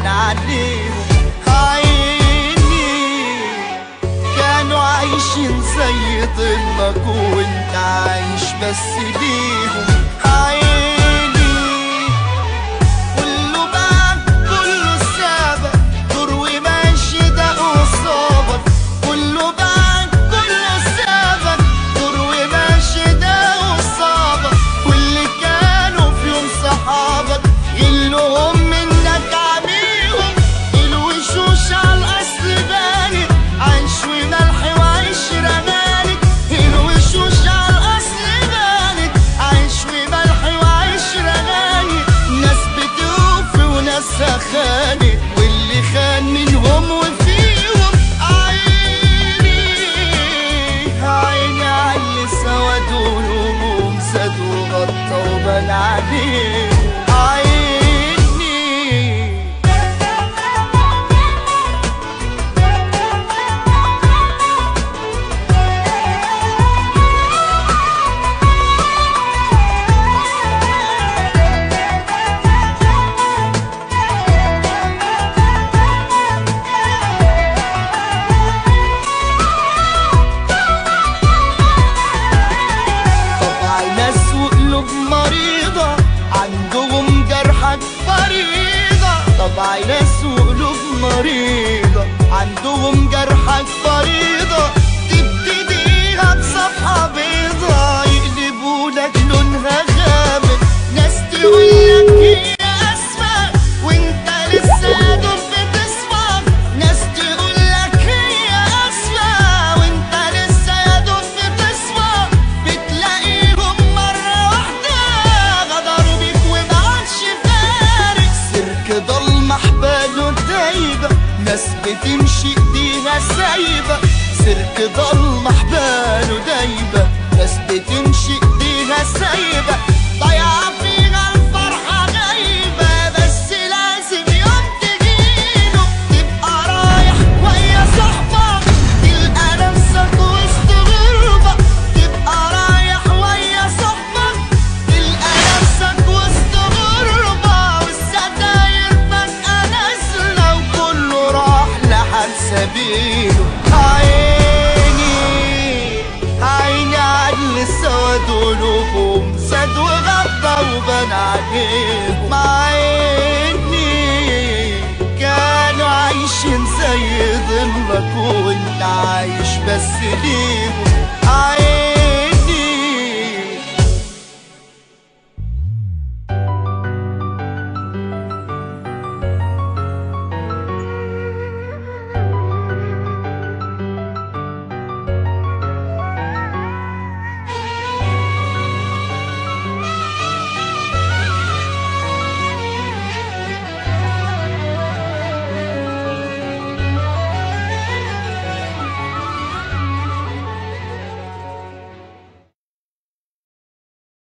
وبان عليهم. عيني كانوا عايشين زي ضلك وانت عايش بس ليهم. عيني كله باعك كله سابك دور وماشي ده قصابك. كله باعك كله سابك دور وماشي ده قصابك. واللي كانوا في يوم صحابك غلهم منك عميهم. الوشوش على الاصل بانت عيش وملح وعشرة مالك. الوشوش على الاصل بانت عيش وملح وعشرة مالك. ناس بتوفي وناس خانت واللي خان منهم وفيهم. عيني عيني عاللي سودوا الهموم زادوا غطى وبان عليهم. مريضة عندهم جرحك فريضة. طبع ناس وقلوب مريضة عندهم جرحك فريضة. تبتديها بصفحة بيضة يقلبولك لونها غامق. ناس تقولك هي أسمى وانت لسه يا دوب بتصفى. ناس تقولك هي أسمى وانت لسه يا دوب بتصفى. بتلاقيهم مرة واحدة غدروا بيك ومعادش فارق. سيرك ضلمة حباله دايبة ناس بتمشي ايديها سايبة. سيرك ضلمة حباله دايبة ناس بتمشي ايديها سايبة. ضيعة فيها الفرحة غايبة بس لازم يوم تجيله تبقى رايح ويا صاحبك تلقى نفسك وسط غربة. تبقى رايح ويا صاحبك تلقى نفسك وسط غربة. والستاير فجأة نازلة وكله راح لحال سبيله. عيني عيني عاللي سودوا قلوبهم زاد وغطى وبان عليهم. عيني كانوا عايشين زي ظلك وانت عايش بس ليهم.